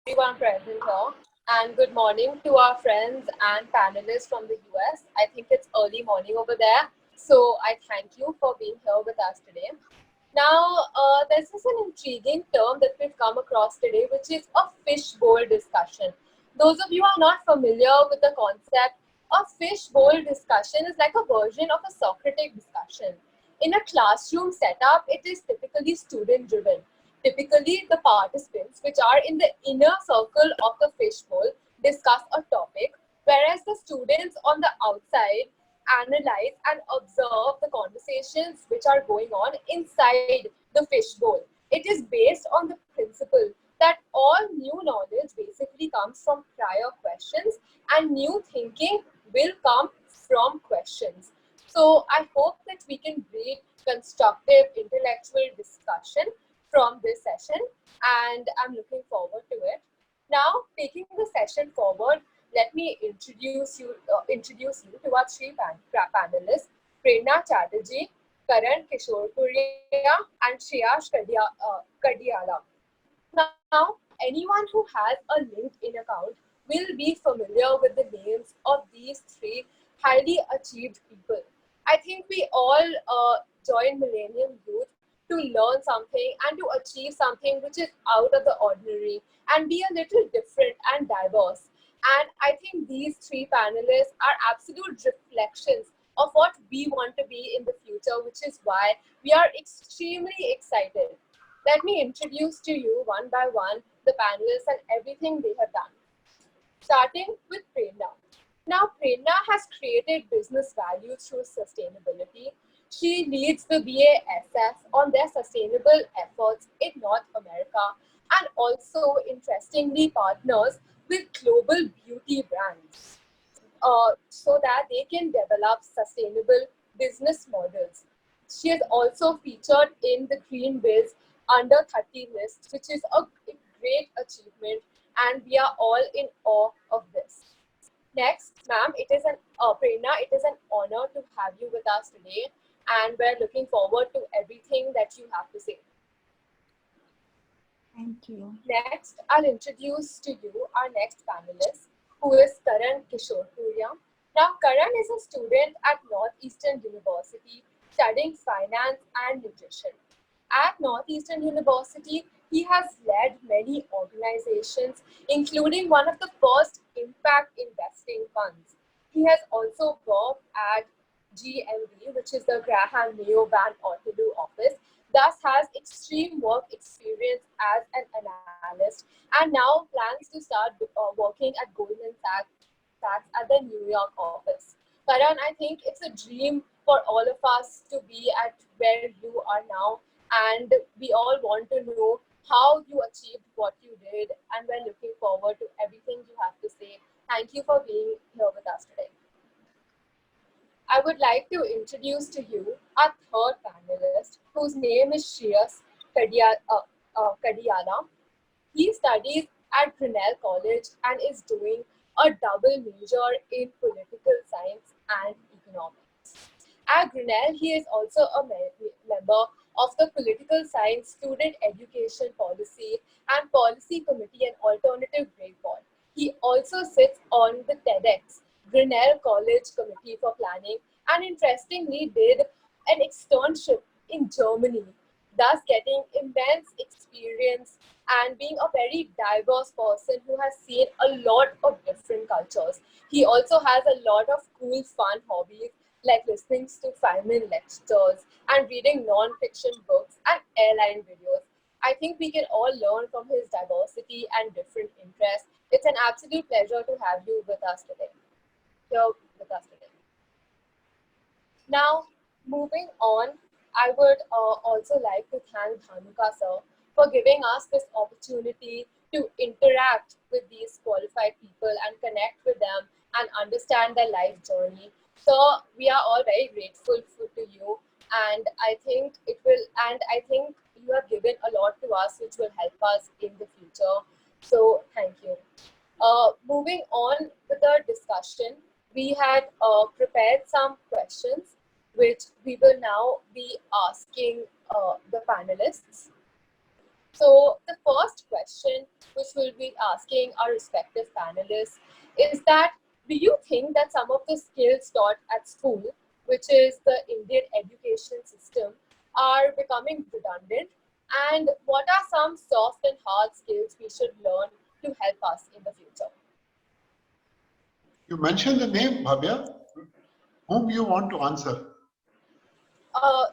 everyone present here, and good morning to our friends and panelists from the US. I think it's early morning over there, so I thank you for being here with us today. Now, this is an intriguing term that we've come across today, which is a fishbowl discussion. Those of you who are not familiar with the concept, a fishbowl discussion is like a version of a Socratic discussion. In a classroom setup, it is typically student driven. Typically, the participants, which are in the inner circle of the fishbowl, discuss a topic, whereas the students on the outside analyze and observe the conversations which are going on inside the fishbowl. It is based on the principle that all new knowledge basically comes from prior questions and new thinking will come from questions. So I hope that we can breed constructive intellectual discussion from this session, and I'm looking forward to it. Now, taking the session forward, let me introduce you to our three panelists: Prerna Chatterjee, Karan, Kishorepuria, and Sriyansh Kadiyala. Now, anyone who has a LinkedIn account will be familiar with the names of these three highly achieved people. I think we all join Millennium Youth to learn something and to achieve something which is out of the ordinary and be a little different and diverse. And I think these three panelists are absolute reflections of what we want to be in the future, which is why we are extremely excited. Let me introduce to you one by one the panelists and everything they have done. Starting with Prerna. Now, Prerna has created business value through sustainability. She leads the BASF on their sustainable efforts in North America and also, interestingly, partners with global beauty brands so that they can develop sustainable business models. She is also featured in the Green Biz Under 30 list, which is a great achievement, and we are all in awe of this. Next, ma'am, Prerna, it is an honor to have you with us today, and we're looking forward to everything that you have to say. Thank you. Next, I'll introduce to you our next panelist, who is Karan Kishorepuria. Now, Karan is a student at Northeastern University studying finance and nutrition. At Northeastern University, he has led many organizations, including one of the first impact investing funds. He has also worked at GMB, which is the Graham Mayo Van Waterloo office, thus has extreme work experience as an analyst, and now plans to start working at Goldman Sachs at the New York office. Karan, I think it's a dream for all of us to be at where you are now, and we all want to know how you achieved what you did, and we're looking forward to everything you have to say. Thank you for being here with us today. I would like to introduce to you our third panelist, whose name is Kadiyala. He studies at Grinnell College and is doing a double major in political science and economics. At Grinnell, he is also a member of the Political Science Student Education Policy and Policy Committee and Alternative Grade Board. He also sits on the TEDx Grinnell College Committee for Planning and interestingly did an externship in Germany, thus getting immense experience and being a very diverse person who has seen a lot of different cultures. He also has a lot of cool, fun hobbies like listening to Feynman lectures and reading non-fiction books and airline videos. I think we can all learn from his diversity and different interests. It's an absolute pleasure to have you with us today. Here with us today. Now, moving on, I would also like to thank Dhanuka sir for giving us this opportunity to interact with these qualified people and connect with them and understand their life journey. So we are all very grateful to you, and I think you have given a lot to us, which will help us in the future. So thank you. Moving on with the discussion, we had prepared some questions which we will now be asking the panelists. So the first question, which we'll be asking our respective panelists, is that do you think that some of the skills taught at school, which is the Indian education system, are becoming redundant? And what are some soft and hard skills we should learn to help us in the future? You mentioned the name, Bhavya. Whom you want to answer?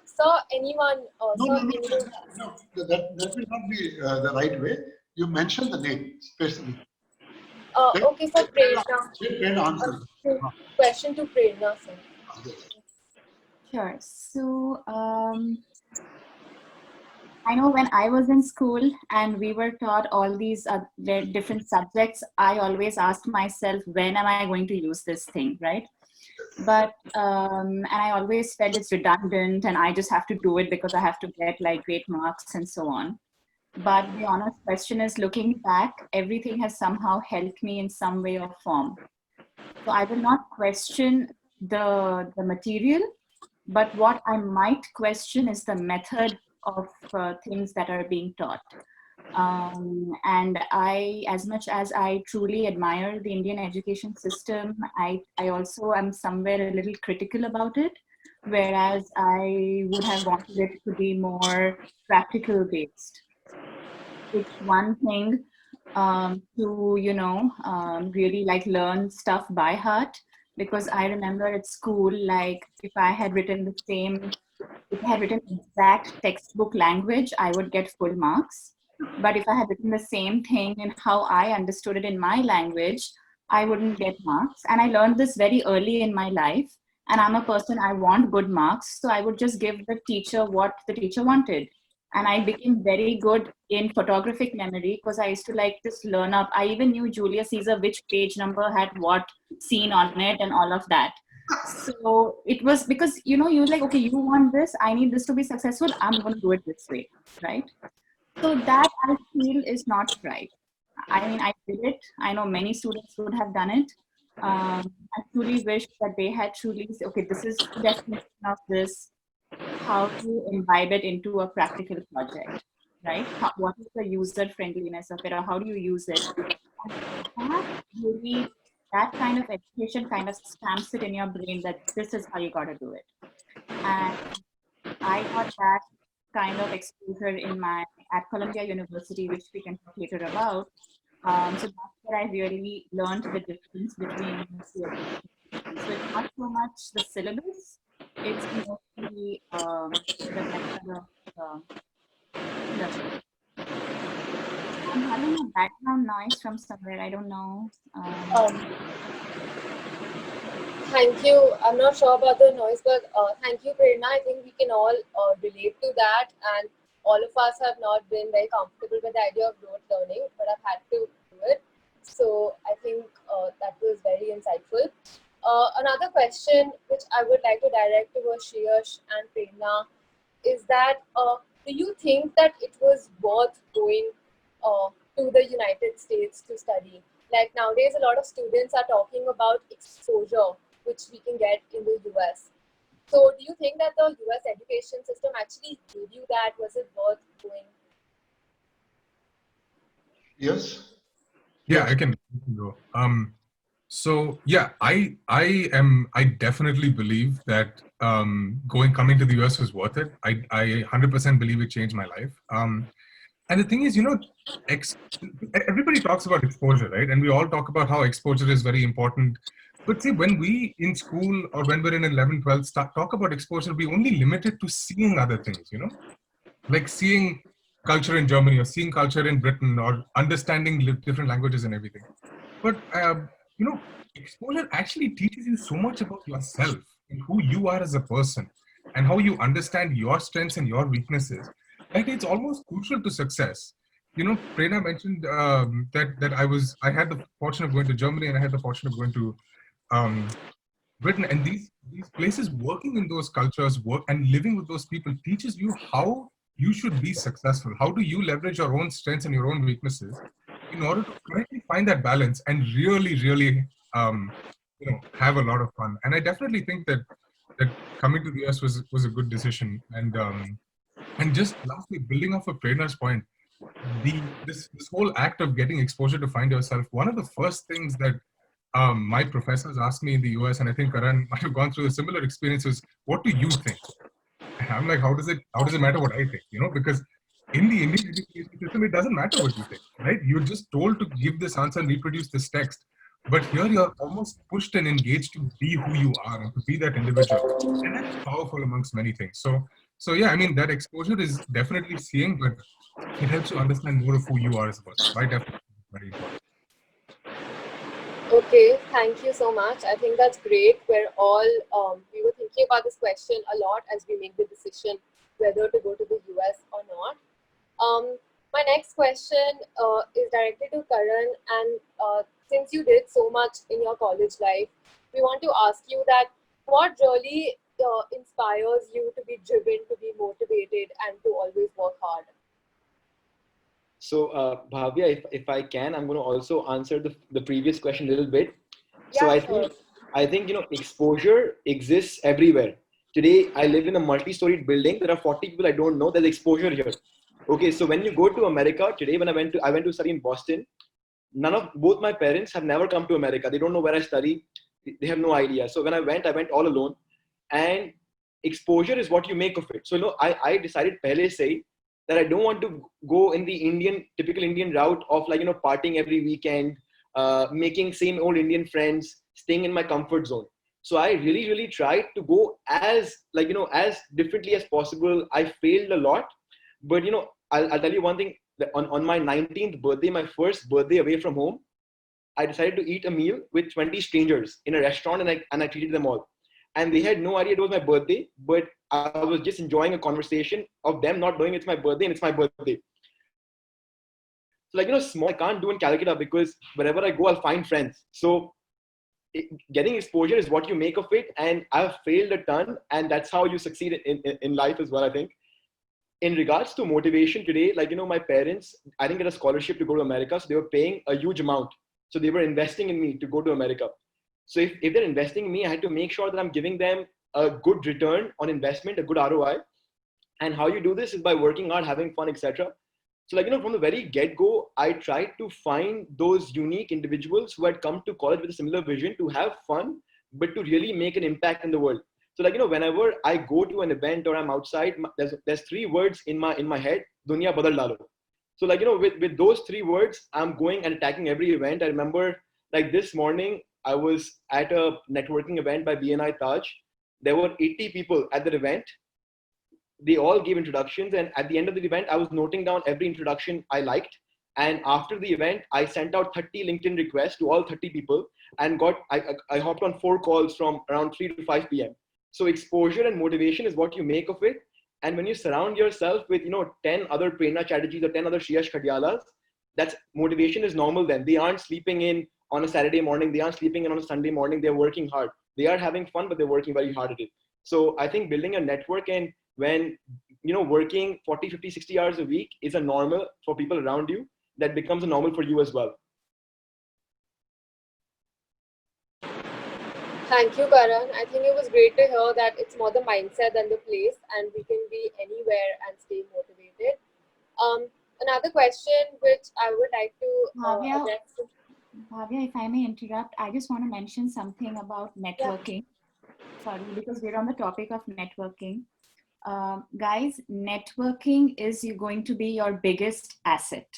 Sir, anyone? No, Sir, no, no, can you? no. That will not be the right way. You mentioned the name specifically. Okay, for Prerna. Let Prerna answer. Question to Prerna, sir. Yes. Sure. So I know when I was in school and we were taught all these different subjects, I always asked myself, when am I going to use this thing, right? But and I always felt it's redundant and I just have to do it because I have to get like great marks and so on. But the honest question is, looking back, everything has somehow helped me in some way or form. So I will not question the material, but what I might question is the method of things that are being taught. And I, as much as I truly admire the Indian education system, I also am somewhere a little critical about it, whereas I would have wanted it to be more practical based. It's one thing to, really like learn stuff by heart, because I remember at school, like if I had written exact textbook language, I would get full marks. But if I had written the same thing in how I understood it in my language, I wouldn't get marks. And I learned this very early in my life. And I'm a person, I want good marks. So I would just give the teacher what the teacher wanted. And I became very good in photographic memory because I used to like just learn up. I even knew Julius Caesar, which page number had what scene on it and all of that. So it was because, you're like, okay, you want this, I need this to be successful, I'm going to do it this way, right? So that I feel is not right. I mean, I did it. I know many students would have done it. I truly wish that they had truly said, okay, this is the definition of this, how to imbibe it into a practical project, right? What is the user friendliness of it, or how do you use it? And that kind of education kind of stamps it in your brain that this is how you got to do it. And I got that kind of exposure at Columbia University, which we can talk later about. So that's where I really learned the difference between the two. So it's not so much the syllabus, it's mostly the method of learning. I'm having a background noise from somewhere, I don't know. Thank you. I'm not sure about the noise, but thank you, Prerna. I think we can all relate to that, and all of us have not been very comfortable with the idea of rote learning, but I've had to do it. So I think that was very insightful. Another question which I would like to direct towards Sriyansh and Prerna is that do you think that it was worth going to the United States to study? Like nowadays, a lot of students are talking about exposure, which we can get in the US. So, do you think that the US education system actually gave you that? Was it worth going? Yes. Yeah, I can go. So yeah, I definitely believe that coming to the US was worth it. I 100% believe it changed my life. And the thing is, everybody talks about exposure, right? And we all talk about how exposure is very important. But see, when we in school or when we're in 11, 12 talk about exposure, we only limit it to seeing other things, like seeing culture in Germany or seeing culture in Britain or understanding different languages and everything. But, exposure actually teaches you so much about yourself and who you are as a person and how you understand your strengths and your weaknesses. Right? It's almost crucial to success. Prerna mentioned that I had the fortune of going to Germany and I had the fortune of going to Britain, and these places, working in those cultures, work and living with those people teaches you how you should be successful. How do you leverage your own strengths and your own weaknesses in order to correctly find that balance and really, really, have a lot of fun. And I definitely think that coming to the US was a good decision. And just lastly, building off of Prerna's point, this whole act of getting exposure to find yourself, one of the first things that my professors asked me in the US, and I think Karan might have gone through a similar experience, is what do you think? And I'm like, how does it matter what I think? Because in the Indian education system, it doesn't matter what you think, right? You're just told to give this answer and reproduce this text. But here you're almost pushed and engaged to be who you are and to be that individual. And that's powerful amongst many things. So yeah, I mean, that exposure is definitely seeing, but it helps you understand more of who you are as a person. By definition, it's very important. Okay, thank you so much. I think that's great. We're all we were thinking about this question a lot as we make the decision whether to go to the US or not. My next question is directed to Karan, and since you did so much in your college life, we want to ask you that what really inspires you to be driven, to be motivated, and to always work hard. So, Bhavya, if I can, I'm going to also answer the previous question a little bit. So Yeah, I sure. think I think exposure exists everywhere. Today, I live in a multi-storied building. There are 40 people I don't know. There's exposure here. Okay, so when you go to America today, when I went to study in Boston, both my parents have never come to America. They don't know where I study. They have no idea. So when I went all alone, and exposure is what you make of it. So I decided pehle se that I don't want to go in the typical Indian route of partying every weekend, making same old Indian friends, staying in my comfort zone. So I really, really tried to go as as differently as possible. I failed a lot, but I'll tell you one thing. On my 19th birthday, my first birthday away from home, I decided to eat a meal with 20 strangers in a restaurant, and I treated them all. And they had no idea it was my birthday, but I was just enjoying a conversation of them not knowing it's my birthday and it's my birthday. So small I can't do in Calcutta, because wherever I go, I'll find friends. So getting exposure is what you make of it, and I've failed a ton, and that's how you succeed in life as well, I think. In regards to motivation today, my parents, I didn't get a scholarship to go to America, so they were paying a huge amount. So they were investing in me to go to America. So if they're investing in me, I had to make sure that I'm giving them a good return on investment, a good ROI. And how you do this is by working hard, having fun, etc. So from the very get-go, I tried to find those unique individuals who had come to college with a similar vision to have fun, but to really make an impact in the world. So whenever I go to an event or I'm outside, there's three words in my head: Dunya badal dalo. So with those three words, I'm going and attacking every event. I remember this morning, I was at a networking event by BNI Taj. There were 80 people at the event. They all gave introductions, and at the end of the event, I was noting down every introduction I liked. And after the event, I sent out 30 LinkedIn requests to all 30 people, and I hopped on 4 calls from around 3 to 5 p.m. So exposure and motivation is what you make of it. And when you surround yourself with 10 other Prerna Chatterjees or 10 other Kadiyalas, that's motivation is normal. Then they aren't sleeping in on a Saturday morning, they aren't sleeping in on a Sunday morning. They're working hard. They are having fun, but they're working very hard at it. So I think building a network, and when working 40, 50, 60 hours a week is a normal for people around you, that becomes a normal for you as well. Thank you, Karan. I think it was great to hear that it's more the mindset than the place, and we can be anywhere and stay motivated. Another question which I would like to address. Bhavya, if I may interrupt, I just want to mention something about networking. Yeah. Sorry, because we're on the topic of networking. Guys, networking is going to be your biggest asset.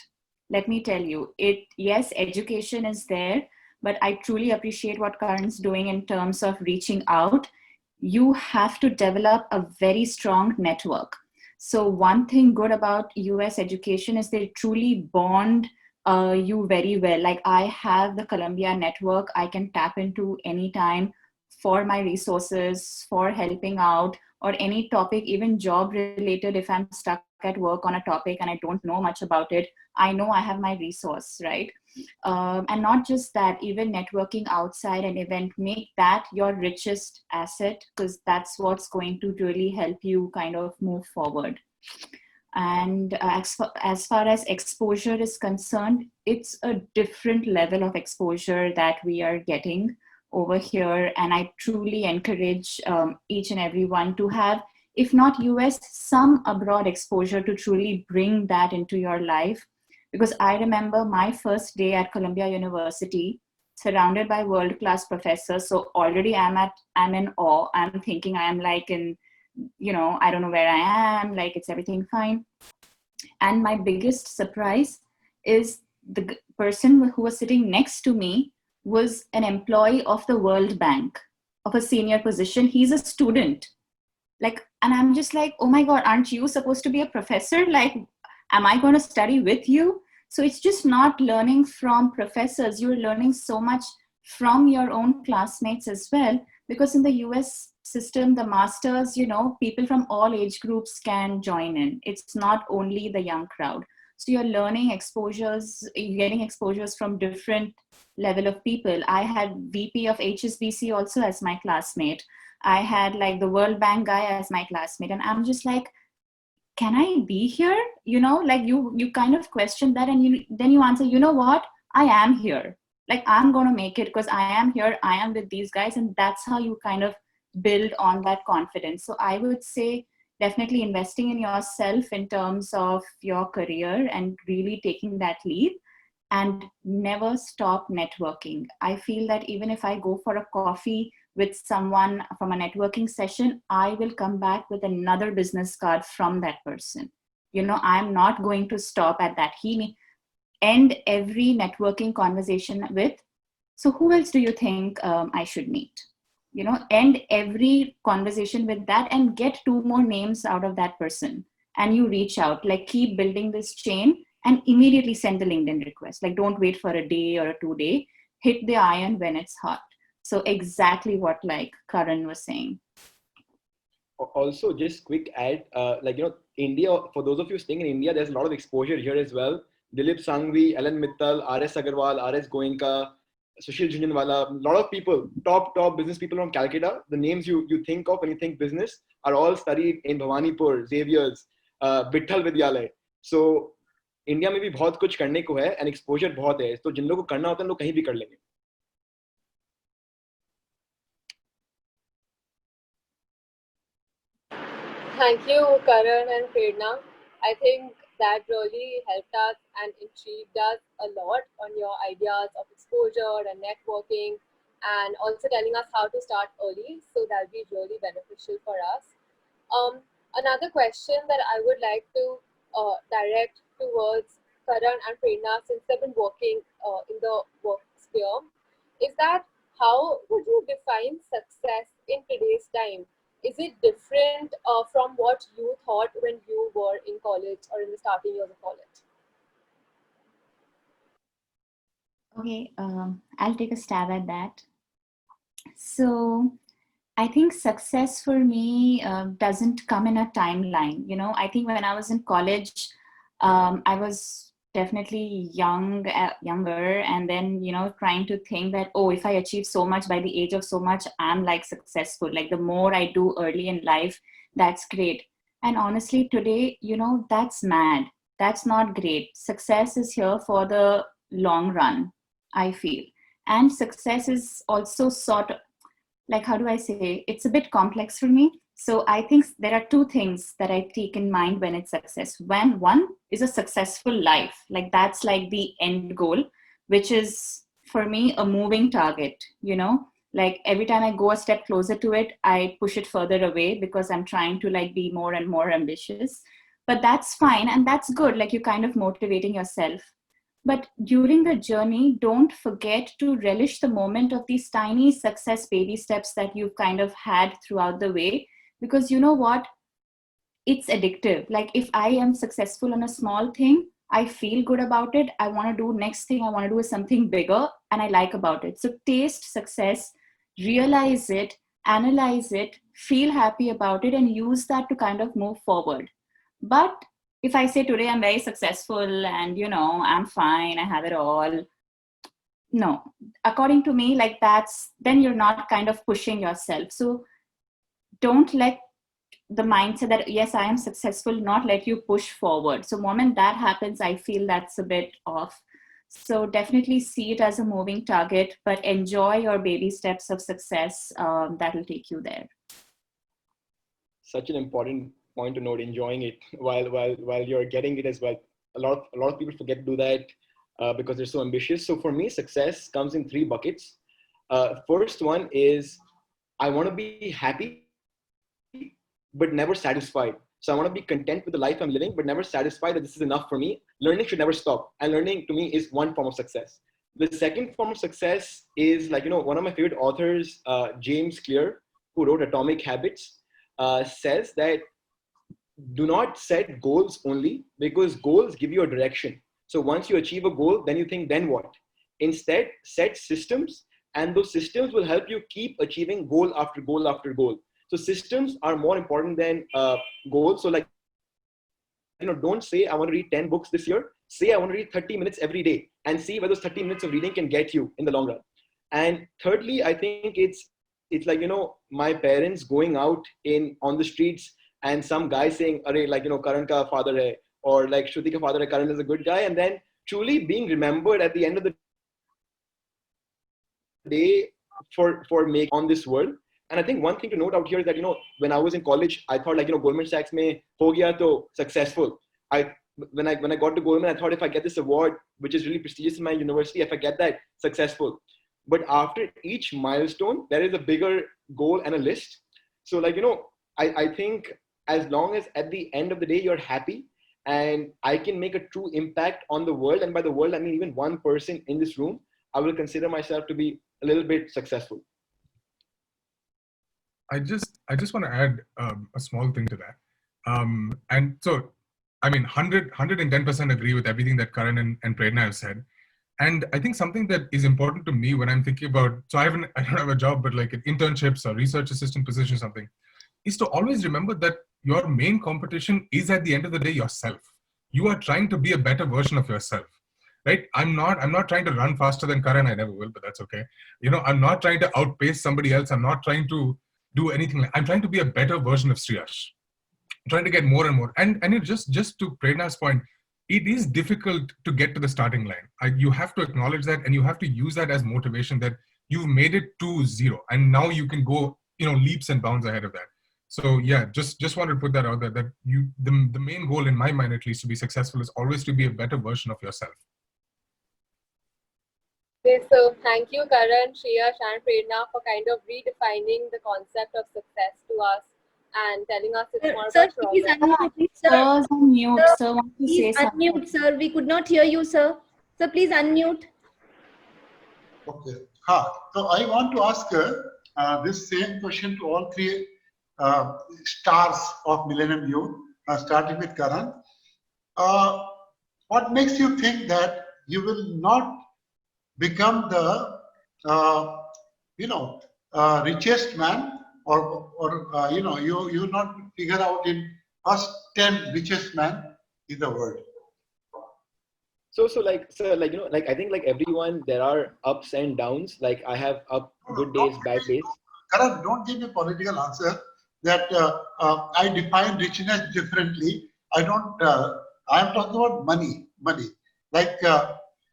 Let me tell you, yes, education is there, but I truly appreciate what Karan's doing in terms of reaching out. You have to develop a very strong network. So one thing good about US education is they truly bond you very well. Like I have the Columbia network I can tap into anytime for my resources, for helping out, or any topic, even job related. If I'm stuck at work on a topic and I don't know much about it, I know I have my resource, right? And not just that, even networking outside an event, make that your richest asset, because that's what's going to really help you kind of move forward. And as far as exposure is concerned, it's a different level of exposure that we are getting over here. And I truly encourage each and everyone to have if not US, some abroad exposure to truly bring that into your life. Because I remember my first day at Columbia University, surrounded by world-class professors. So already I'm in awe. I'm thinking I am like in, I don't know where I am, like it's everything fine. And my biggest surprise is the person who was sitting next to me was an employee of the World Bank, of a senior position. He's a student. And I'm just like, oh my God, aren't you supposed to be a professor? Like, am I going to study with you? So it's just not learning from professors. You're learning so much from your own classmates as well. Because in the US system, the masters, people from all age groups can join in. It's not only the young crowd. So you're learning exposures, you're getting exposures from different level of people. I had VP of HSBC also as my classmate. I had like the World Bank guy as my classmate. And I'm just like, can I be here? Like you kind of question that, and then you answer, you know what? I am here. Like, I'm going to make it because I am here. I am with these guys. And that's how you kind of build on that confidence. So I would say definitely investing in yourself in terms of your career and really taking that lead, and never stop networking. I feel that even if I go for a coffee with someone from a networking session, I will come back with another business card from that person. I'm not going to stop at that. He end every networking conversation with, so who else do you think I should meet? End every conversation with that and get 2 more names out of that person. And you reach out, like keep building this chain and immediately send the LinkedIn request. Like don't wait for a day or a 2 day, hit the iron when it's hot. So exactly what like Karan was saying. Also, just quick add, India, for those of you staying in India, there's a lot of exposure here as well. Dilip Sangvi, Alan Mittal, R.S. Agarwal, R.S. Goenka, Sushil Jhunjhunwala, a lot of people, top business people from Calcutta. The names you think of when you think business are all studied in Bhawanipur, Xavier's, Bithal Vidyalay. So India में भी बहुत कुछ करने को है and exposure बहुत है, तो जिन लोगों को करना होता है लोग कहीं भी कर लेंगे. Thank you, Karan and Prerna. I think that really helped us and intrigued us a lot on your ideas of exposure and networking, and also telling us how to start early. So that'll be really beneficial for us. Another question that I would like to direct towards Karan and Prerna, since they've been working in the work sphere, is that how would you define success in today's time? Is it different from what you thought when you were in college or in the starting years of college? Okay, I'll take a stab at that. So I think success for me doesn't come in a timeline. I think when I was in college, I was definitely younger, and then trying to think that, oh, if I achieve so much by the age of so much, I'm like successful. Like the more I do early in life, that's great. And honestly today, that's mad. That's not great. Success is here for the long run, I feel. And success is also sort of like, how do I say, it's a bit complex for me. So I think there are 2 things that I take in mind when it's success. One is a successful life. Like that's like the end goal, which is for me a moving target, like every time I go a step closer to it, I push it further away because I'm trying to like be more and more ambitious. But that's fine. And that's good. Like you're kind of motivating yourself. But during the journey, don't forget to relish the moment of these tiny success baby steps that you've kind of had throughout the way. Because you know what? It's addictive. Like if I am successful on a small thing, I feel good about it. I want to do next thing I want to do is something bigger and I like about it. So taste success, realize it, analyze it, feel happy about it, and use that to kind of move forward. But if I say today I'm very successful and I'm fine, I have it all, no, according to me, like then you're not kind of pushing yourself. So don't let the mindset that yes, I am successful not let you push forward. So moment that happens, I feel that's a bit off. So definitely see it as a moving target, but enjoy your baby steps of success that will take you there. such an important point to note, enjoying it while you're getting it as well. A lot of people forget to do that because they're so ambitious. So for me, success comes in 3 buckets. First one is I want to be happy, but never satisfied. So I want to be content with the life I'm living, but never satisfied that this is enough for me. Learning should never stop. And learning to me is one form of success. The second form of success is one of my favorite authors, James Clear, who wrote Atomic Habits, says that do not set goals only, because goals give you a direction. So once you achieve a goal, then you think, then what? Instead, set systems, and those systems will help you keep achieving goal after goal after goal. So systems are more important than goals. So don't say I want to read 10 books this year. Say I want to read 30 minutes every day, and see whether those 30 minutes of reading can get you in the long run. And thirdly, I think it's my parents going out on the streets and some guy saying, Karan ka father hai, or Shruti ka father hai, Karan is a good guy, and then truly being remembered at the end of the day for making on this world. And I think one thing to note out here is that, when I was in college, I thought Goldman Sachs mein ho gaya to successful. When I got to Goldman, I thought if I get this award, which is really prestigious in my university, if I get that, successful. But after each milestone, there is a bigger goal and a list. So I think as long as at the end of the day, you're happy and I can make a true impact on the world. And by the world, I mean even one person in this room, I will consider myself to be a little bit successful. I just want to add a small thing to that. And so, I mean, 110% agree with everything that Karan and Prerna have said. And I think something that is important to me when I'm thinking about, so I don't have a job, but like internships or research assistant position or something, is to always remember that your main competition is at the end of the day yourself. You are trying to be a better version of yourself, right? I'm not trying to run faster than Karan. I never will, but that's okay. I'm not trying to outpace somebody else. I'm not trying to do anything. I'm trying to be a better version of Sriyansh. I'm trying to get more and more. And it just to Prerna's point, it is difficult to get to the starting line. You have to acknowledge that, and you have to use that as motivation that you've made it to 0, and now you can go, leaps and bounds ahead of that. So yeah, just wanted to put that out there, that the main goal in my mind, at least, to be successful is always to be a better version of yourself. Okay, so thank you, Karan, Sriyansh, and Prerna for kind of redefining the concept of success to us and telling us it's more Sir, about please progress. unmute, please, sir. Sir's on mute. Sir wants to say Please something. unmute, sir. We could not hear you, sir. Sir, please unmute. Okay. So I want to ask this same question to all 3 stars of Millennium Youth, starting with Karan. What makes you think that you will not become the richest man, or you not figure out in first 10 richest man in the world? So I think like everyone, there are ups and downs. Like I have good days, bad days. Karan, don't give me a political answer that I define richness differently. I don't. I am talking about money. Like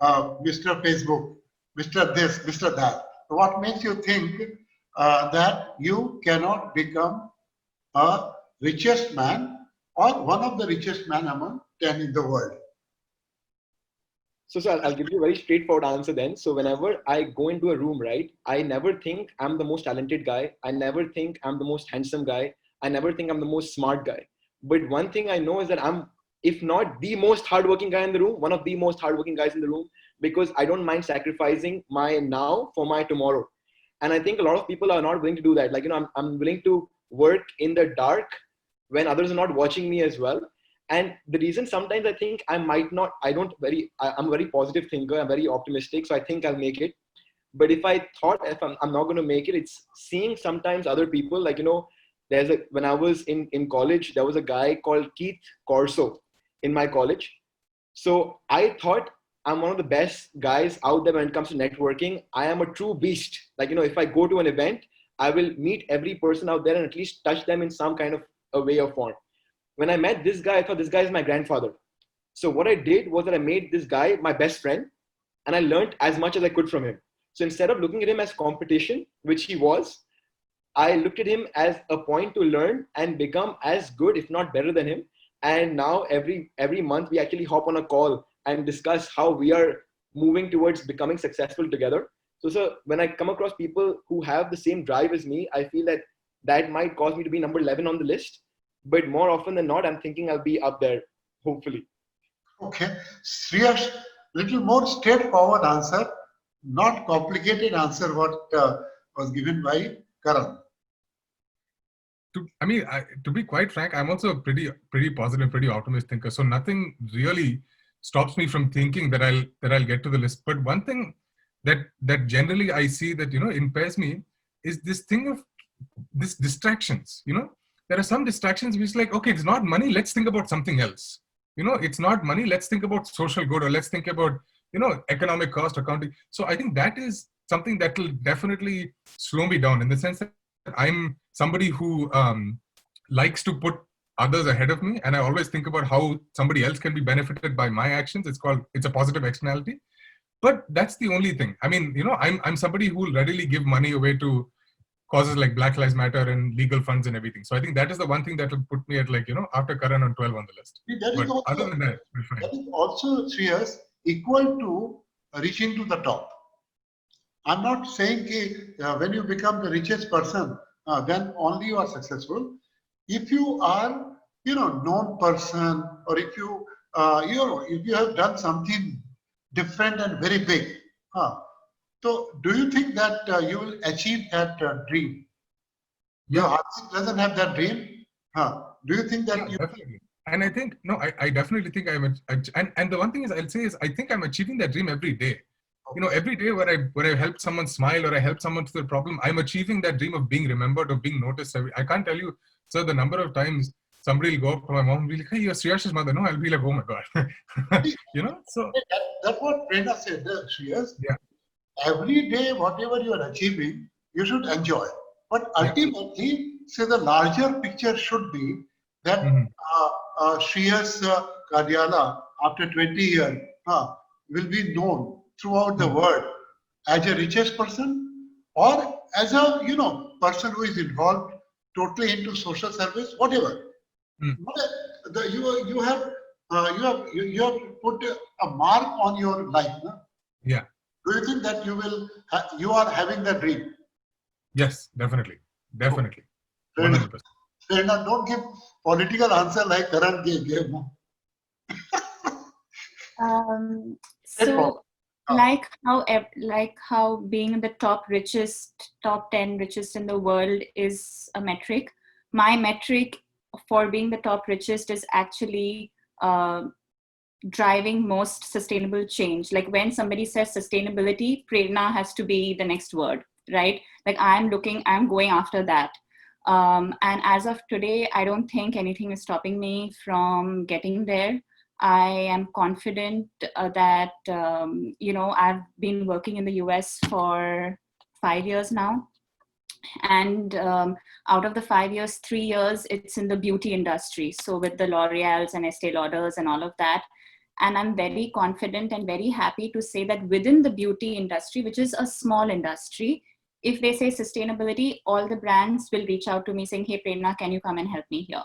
Mr. Facebook, Mr. This, Mr. That. What makes you think that you cannot become a richest man or one of the richest men among 10 in the world? So I'll give you a very straightforward answer then. So whenever I go into a room, right, I never think I'm the most talented guy. I never think I'm the most handsome guy. I never think I'm the most smart guy. But one thing I know is that I'm, if not the most hardworking guy in the room, one of the most hardworking guys in the room, because I don't mind sacrificing my now for my tomorrow. And I think a lot of people are not willing to do that. Like, I'm willing to work in the dark when others are not watching me as well. And the reason sometimes I think I'm a very positive thinker. I'm very optimistic. So I think I'll make it. But if I thought if I'm not going to make it, it's seeing sometimes other people, like, when I was in college, there was a guy called Keith Corso in my college. So I thought I'm one of the best guys out there when it comes to networking. I am a true beast. Like, if I go to an event, I will meet every person out there and at least touch them in some kind of a way or form. When I met this guy, I thought this guy is my grandfather. So what I did was that I made this guy my best friend, and I learned as much as I could from him. So instead of looking at him as competition, which he was, I looked at him as a point to learn and become as good, if not better than him. And now every month we actually hop on a call and discuss how we are moving towards becoming successful together. So when I come across people who have the same drive as me, I feel that that might cause me to be number 11 on the list. But more often than not, I'm thinking I'll be up there, hopefully. Okay. Sriyansh, little more straightforward answer, not complicated answer what was given by Karan. To be quite frank, I'm also a pretty positive, pretty optimistic thinker. So nothing really stops me from thinking that I'll get to the list. But one thing that generally I see that impairs me is this thing of this distractions. There are some distractions which like, okay, it's not money. Let's think about something else. It's not money. Let's think about social good, or let's think about economic cost accounting. So I think that is something that will definitely slow me down, in the sense that I'm somebody who likes to put others ahead of me, and I always think about how somebody else can be benefited by my actions. It's a positive externality. But that's the only thing. I'm somebody who will readily give money away to causes like Black Lives Matter and legal funds and everything. So I think that is the one thing that will put me at after Karan on 12 on the list. But other than that, we're fine. That is also 3 years equal to reaching to the top. I'm not saying when you become the richest person, then only you are successful. If you are, known person, or if you, if you have done something different and very big, so do you think that you will achieve that dream? Your heart doesn't have that dream. Do you think that you? Definitely. And I think I definitely think and the one thing I'll say is I think I'm achieving that dream every day. Every day where I help someone smile, or I help someone through the problem, I'm achieving that dream of being remembered, of being noticed. I can't tell you, sir, the number of times somebody will go up to my mom and be like, "Hey, you're Sriyash's mother." No, I'll be like, "Oh my God." So That's what Prerna said, Shreyas. Yeah. Every day, whatever you are achieving, you should enjoy. But ultimately, say the larger picture should be that Shreyas Kadiyala, after 20 years, will be known throughout the world as a richest person, or as a person who is involved totally into social service, whatever. You have put a mark on your life. No? Yeah. Do you think that you are having that dream? Yes, definitely. 100%. Prerna, don't give political answer like Karan gave. So like how being the top 10 richest in the world is a metric, my metric for being the top richest is actually driving most sustainable change. Like when somebody says sustainability, Prerna has to be the next word, right? Like I'm going after that. And as of today, I don't think anything is stopping me from getting there. I am confident that, I've been working in the US for 5 years now. And out of the 5 years, 3 years, it's in the beauty industry. So with the L'Oreals and Estee Lauders and all of that. And I'm very confident and very happy to say that within the beauty industry, which is a small industry, if they say sustainability, all the brands will reach out to me saying, "Hey, Prerna, can you come and help me here?"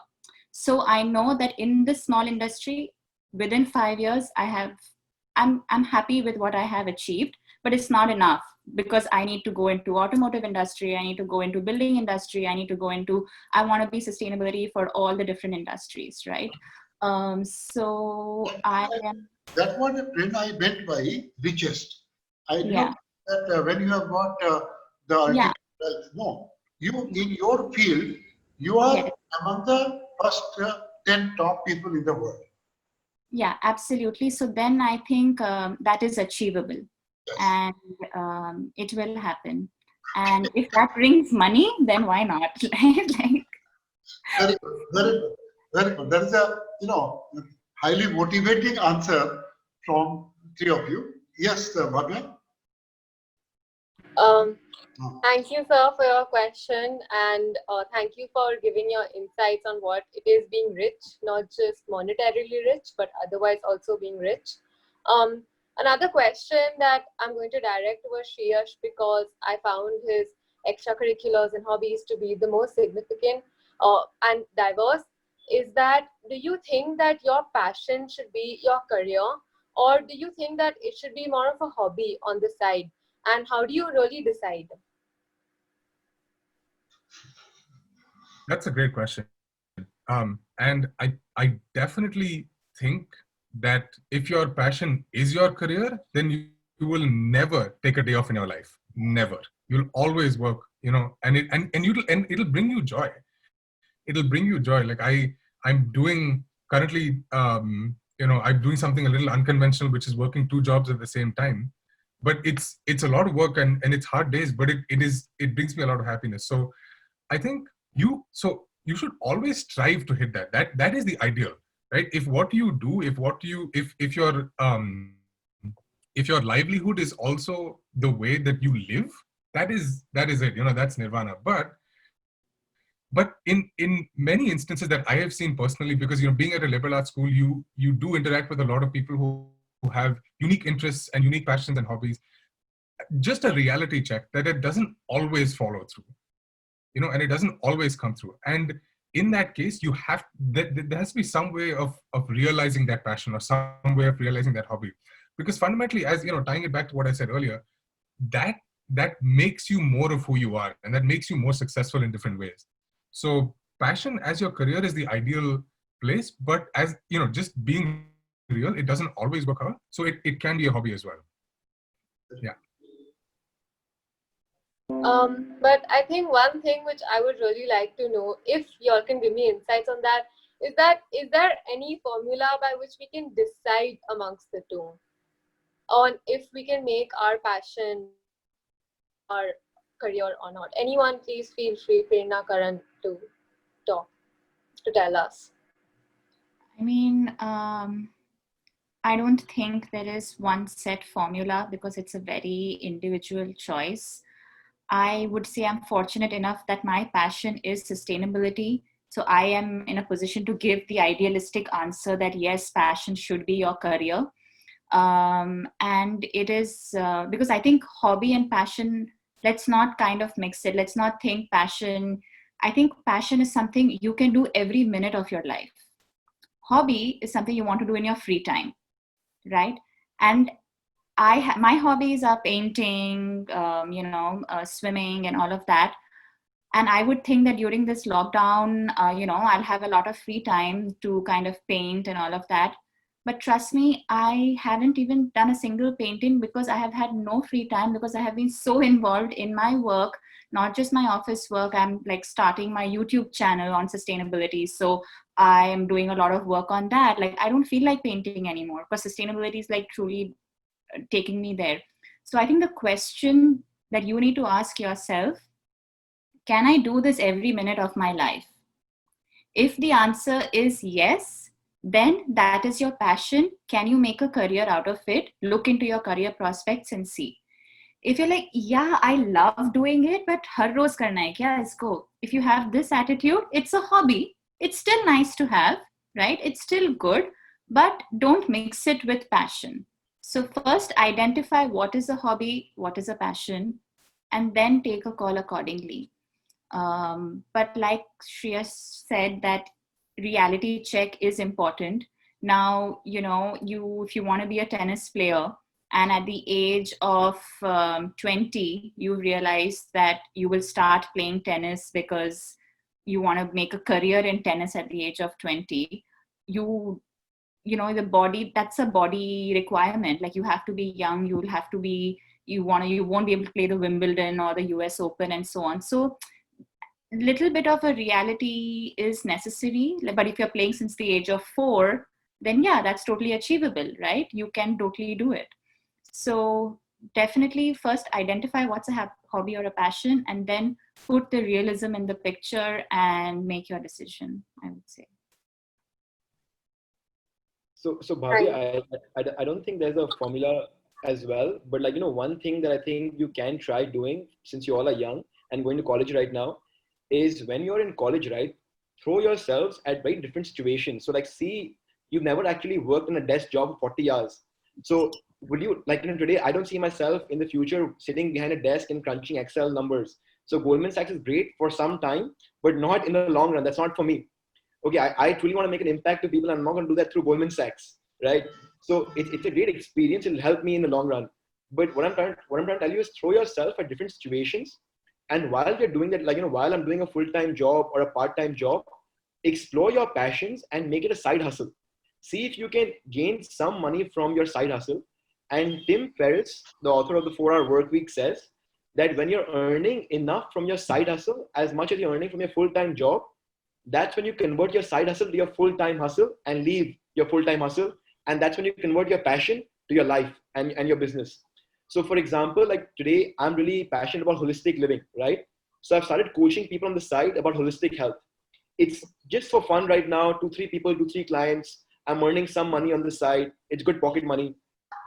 So I know that in this small industry, within 5 years, I'm happy with what I have achieved, but it's not enough, because I need to go into automotive industry, I need to go into building industry, I want to be sustainability for all the different industries, right? So I am. That's what I meant by richest. I know that when you have got the ultimate wealth, no, you in your field, you are among the first 10 top people in the world. Yeah, absolutely. So then I think that is achievable, and it will happen. And if that brings money, then why not? Very good, very good, very good. That is a highly motivating answer from 3 of you. Yes, Bhavya. Thank you, sir, for your question, and thank you for giving your insights on what it is being rich, not just monetarily rich, but otherwise also being rich. Another question that I'm going to direct was Sriyansh, because I found his extracurriculars and hobbies to be the most significant and diverse, is that do you think that your passion should be your career, or do you think that it should be more of a hobby on the side? And how do you really decide? That's a great question. And I definitely think that if your passion is your career, then you will never take a day off in your life. Never. You'll always work, and it'll bring you joy. It'll bring you joy. Like I'm doing currently, I'm doing something a little unconventional, which is working 2 jobs at the same time. But it's a lot of work and it's hard days, but it brings me a lot of happiness. So I think you should always strive to hit that. That is the ideal, right? If what you do, if your livelihood is also the way that you live, that is it. That's nirvana. But in many instances that I have seen personally, because being at a liberal arts school, you do interact with a lot of people who have unique interests and unique passions and hobbies. Just a reality check that it doesn't always follow through. And it doesn't always come through. And in that case, there has to be some way of realizing that passion or some way of realizing that hobby. Because fundamentally, as tying it back to what I said earlier, that makes you more of who you are, and that makes you more successful in different ways. So passion as your career is the ideal place, but as just being real, it doesn't always work out. So it can be a hobby as well. Yeah. But I think one thing which I would really like to know, if y'all can give me insights on that, is there any formula by which we can decide amongst the two on if we can make our passion our career or not? Anyone, please feel free, Prerna, Karan, to talk, to tell us. I mean, I don't think there is one set formula because it's a very individual choice. I would say I'm fortunate enough that my passion is sustainability. So I am in a position to give the idealistic answer that yes, passion should be your career. And it is because I think hobby and passion, let's not kind of mix it. Let's not think passion. I think passion is something you can do every minute of your life. Hobby is something you want to do in your free time, right? And my hobbies are painting, swimming and all of that. And I would think that during this lockdown, I'll have a lot of free time to kind of paint and all of that. But trust me, I haven't even done a single painting because I have had no free time because I have been so involved in my work, not just my office work. I'm like starting my YouTube channel on sustainability. So I am doing a lot of work on that. Like I don't feel like painting anymore because sustainability is like truly taking me there. So I think the question that you need to ask yourself, can I do this every minute of my life? If the answer is yes, then that is your passion. Can you make a career out of it? Look into your career prospects and see. If you're like, yeah, I love doing it, but har roz karna hai kya isko? If you have this attitude, it's a hobby. It's still nice to have, right? It's still good, but don't mix it with passion. So first identify what is a hobby, what is a passion, and then take a call accordingly. But like Shreyas said, that reality check is important. Now, if you want to be a tennis player and at the age of 20, you realize that you will start playing tennis because you want to make a career in tennis at the age of 20, the body, that's a body requirement. Like you have to be young, you won't be able to play the Wimbledon or the US Open and so on. So little bit of a reality is necessary. But if you're playing since the age of 4, then yeah, that's totally achievable, right? You can totally do it. So definitely first identify what's a hobby or a passion, and then put the realism in the picture and make your decision, I would say. So Bhavya, I don't think there's a formula as well, but one thing that I think you can try doing, since you all are young and going to college right now, is when you're in college, right, throw yourselves at very different situations. So see, you've never actually worked in a desk job for 40 hours. So would you, today, I don't see myself in the future sitting behind a desk and crunching Excel numbers. So Goldman Sachs is great for some time, but not in the long run. That's not for me. Okay, I truly want to make an impact to people. I'm not going to do that through Goldman Sachs, right? So it's a great experience. It'll help me in the long run. But what I'm trying to tell you is throw yourself at different situations. And while you're doing that, like, while I'm doing a full-time job or a part-time job, explore your passions and make it a side hustle. See if you can gain some money from your side hustle. And Tim Ferriss, the author of the 4-Hour Workweek, says that when you're earning enough from your side hustle, as much as you're earning from your full-time job, that's when you convert your side hustle to your full-time hustle and leave your full-time hustle. And that's when you convert your passion to your life and your business. So for example, like today, I'm really passionate about holistic living, right? So I've started coaching people on the side about holistic health. It's just for fun right now, 2-3 people, 2-3 clients. I'm earning some money on the side. It's good pocket money.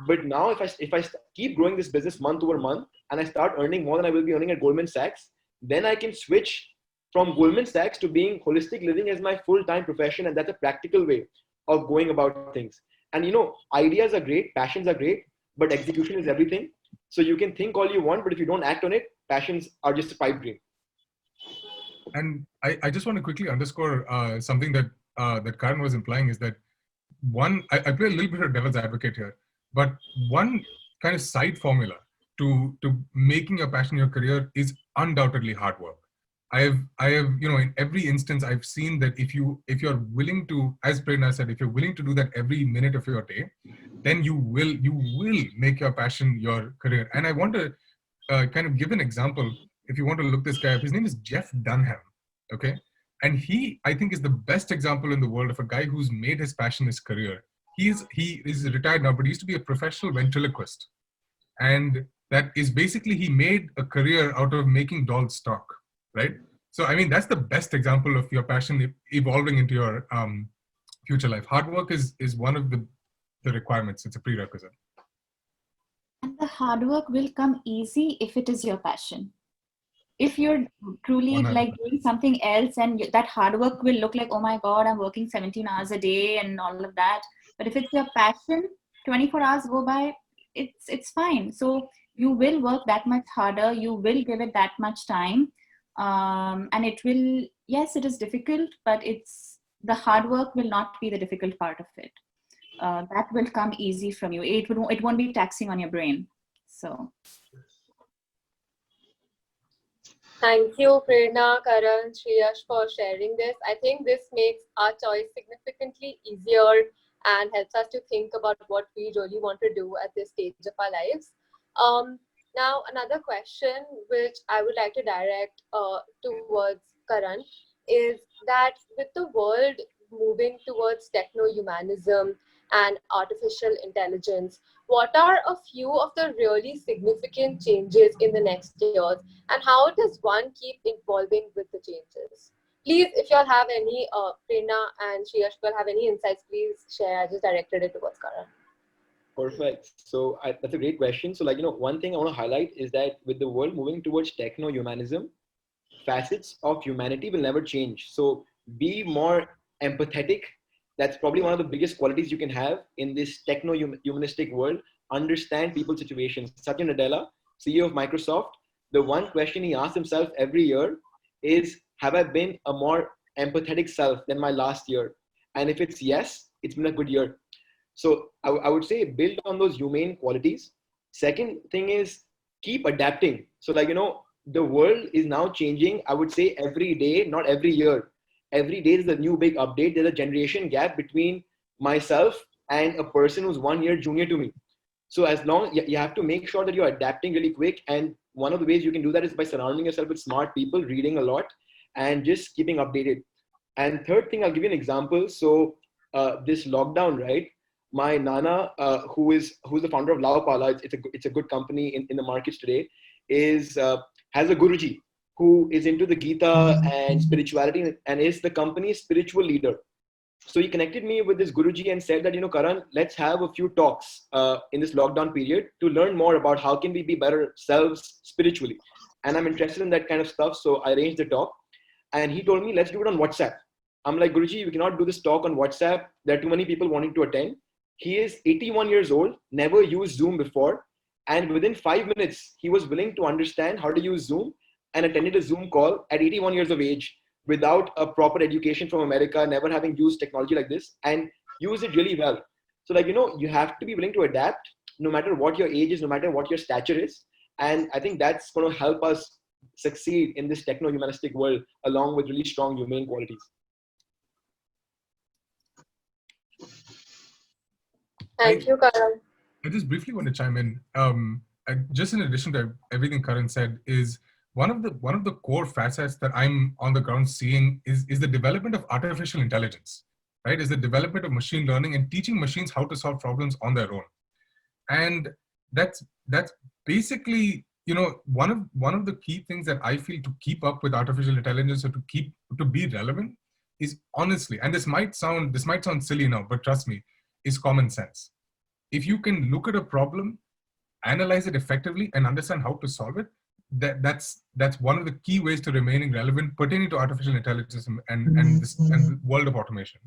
But now if I keep growing this business month over month and I start earning more than I will be earning at Goldman Sachs, then I can switch from Goldman Sachs to being holistic living as my full-time profession. And that's a practical way of going about things. And ideas are great, passions are great, but execution is everything. So you can think all you want, but if you don't act on it, passions are just a pipe dream. And I just want to quickly underscore something that that Karan was implying is that I play a little bit of devil's advocate here, but one kind of side formula to making your passion your career is undoubtedly hard work. I have in every instance I've seen that if you're willing to, as Prerna said, if you're willing to do that every minute of your day, then you will make your passion your career. And I want to kind of give an example. If you want to look this guy up, his name is Jeff Dunham. Okay, and he, I think, is the best example in the world of a guy who's made his passion his career. He is retired now, but he used to be a professional ventriloquist, and that is basically he made a career out of making dolls talk. Right. So, I mean, that's the best example of your passion evolving into your future life. Hard work is one of the requirements. It's a prerequisite. And the hard work will come easy if it is your passion. If you're truly 100%. like doing something else and that hard work will look like, oh my God, I'm working 17 hours a day and all of that. But if it's your passion, 24 hours go by, it's fine. So you will work that much harder. You will give it that much time. And it will, yes, it is difficult, but the hard work will not be the difficult part of it. That will come easy from you. It won't be taxing on your brain. So. Thank you, Prerna, Karan, Sriyansh, for sharing this. I think this makes our choice significantly easier and helps us to think about what we really want to do at this stage of our lives. Now, another question which I would like to direct towards Karan is that with the world moving towards techno-humanism and artificial intelligence, what are a few of the really significant changes in the next years, and how does one keep evolving with the changes? Please, if you all have any, Prerna and Sriyansh, if you all have any insights, please share. I just directed it towards Karan. Perfect. So that's a great question. So one thing I want to highlight is that with the world moving towards techno-humanism, facets of humanity will never change. So be more empathetic. That's probably one of the biggest qualities you can have in this techno-humanistic world. Understand people's situations. Satya Nadella, CEO of Microsoft, the one question he asks himself every year is, have I been a more empathetic self than my last year? And if it's yes, it's been a good year. So I would say build on those humane qualities. Second thing is keep adapting. So the world is now changing, I would say every day, not every year. Every day there's a new big update. There's a generation gap between myself and a person who's 1 year junior to me. So as long you have to make sure that you're adapting really quick. And one of the ways you can do that is by surrounding yourself with smart people, reading a lot, and just keeping updated. And third thing, I'll give you an example. So this lockdown, right? My Nana, who's the founder of Laopala, it's a good company in the markets today, has a Guruji who is into the Gita and spirituality and is the company's spiritual leader. So he connected me with this Guruji and said that, Karan, let's have a few talks in this lockdown period to learn more about how can we be better selves spiritually. And I'm interested in that kind of stuff. So I arranged the talk and he told me, let's do it on WhatsApp. I'm like, Guruji, we cannot do this talk on WhatsApp. There are too many people wanting to attend. He is 81 years old, never used Zoom before. And within 5 minutes, he was willing to understand how to use Zoom and attended a Zoom call at 81 years of age without a proper education from America, never having used technology like this, and use it really well. So like, you have to be willing to adapt no matter what your age is, no matter what your stature is. And I think that's going to help us succeed in this techno-humanistic world along with really strong humane qualities. Thank you, Karan. I just briefly want to chime in. Just in addition to everything Karan said, is one of the core facets that I'm on the ground seeing is the development of artificial intelligence, right? Is the development of machine learning and teaching machines how to solve problems on their own. And that's basically, one of the key things that I feel to keep up with artificial intelligence or to be relevant is honestly, and this might sound silly now, but trust me, is common sense. If you can look at a problem, analyze it effectively, and understand how to solve it, that's one of the key ways to remaining relevant pertaining to artificial intelligence and the world of automation.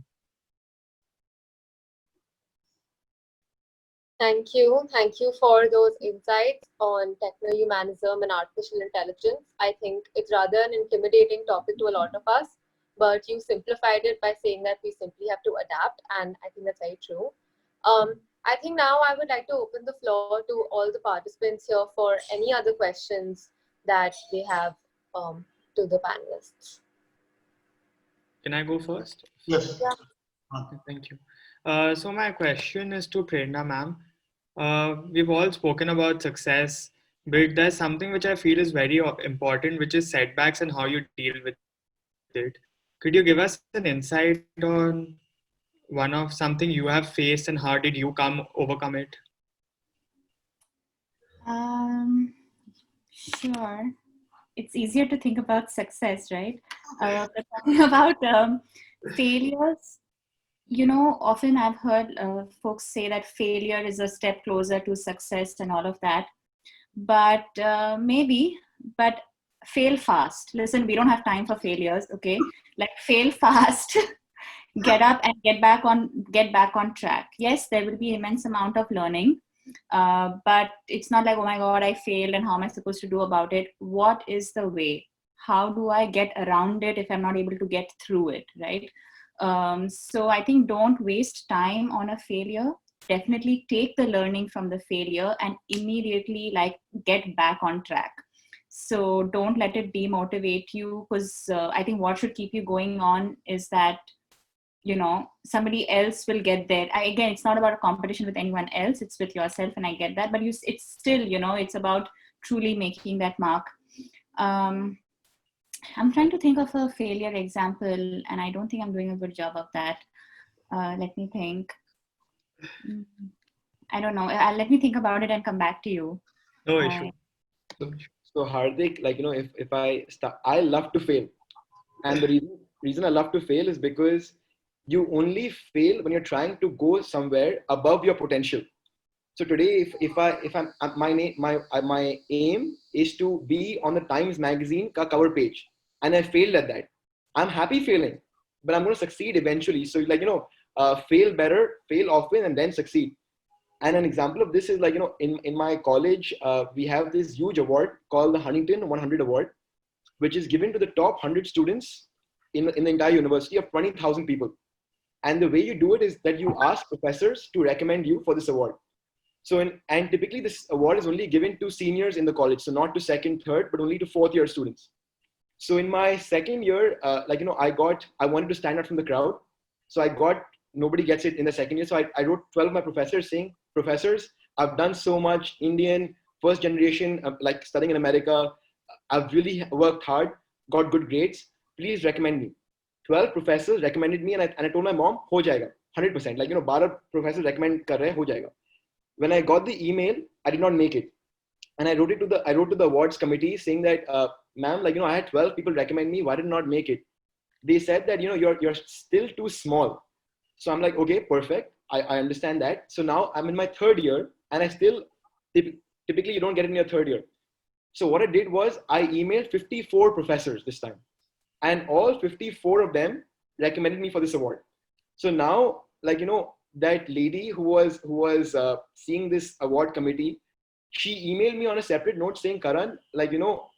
Thank you. Thank you for those insights on techno-humanism and artificial intelligence. I think it's rather an intimidating topic to a lot of us, but you simplified it by saying that we simply have to adapt, and I think that's very true. I think now I would like to open the floor to all the participants here for any other questions that they have to the panelists. Can I go first? Yes. Yeah. Thank you. So my question is to Prerna ma'am. We've all spoken about success, but there's something which I feel is very important, which is setbacks and how you deal with it. Could you give us an insight on one of something you have faced and how did you overcome it? Sure. It's easier to think about success, right? But talking about failures, often I've heard folks say that failure is a step closer to success and all of that. But but fail fast. Listen, we don't have time for failures, okay? Like fail fast. Get up and get back on track. Yes, there will be immense amount of learning, but it's not like, oh my God, I failed and how am I supposed to do about it? What is the way? How do I get around it if I'm not able to get through it, right? So I think don't waste time on a failure. Definitely take the learning from the failure and immediately get back on track. So don't let it demotivate you, because I think what should keep you going on is that somebody else will get there. Again, it's not about a competition with anyone else, it's with yourself, and I get that, but it's still, it's about truly making that mark. I'm trying to think of a failure example, and I don't think I'm doing a good job of that. Let me think. I don't know. Let me think about it and come back to you. No issue. So Hardik, if I start, I love to fail, and the reason I love to fail is because you only fail when you're trying to go somewhere above your potential. So today, my aim is to be on the Times Magazine cover page, and I failed at that. I'm happy failing, but I'm going to succeed eventually. So fail better, fail often, and then succeed. And an example of this is in my college, we have this huge award called the Huntington 100 Award, which is given to the top 100 students in the entire university of 20,000 people. And the way you do it is that you ask professors to recommend you for this award. And typically this award is only given to seniors in the college. So not to second, third, but only to fourth year students. So in my second year, I wanted to stand out from the crowd. So nobody gets it in the second year. So I wrote 12 of my professors saying, professors, I've done so much, Indian, first generation, studying in America. I've really worked hard, got good grades. Please recommend me. 12 professors recommended me, and I told my mom, ho jayega, 100%. 12 professors recommend kar rahe, ho jayega. When I got the email, I did not make it. And I wrote to the awards committee saying that, ma'am, I had 12 people recommend me, why did I not make it? They said that, you're still too small. So I'm like, okay, perfect. I understand that. So now I'm in my third year, and I still, typically you don't get it in your third year. So what I did was I emailed 54 professors this time. And all 54 of them recommended me for this award. So now, that lady who was seeing this award committee, she emailed me on a separate note saying, Karan,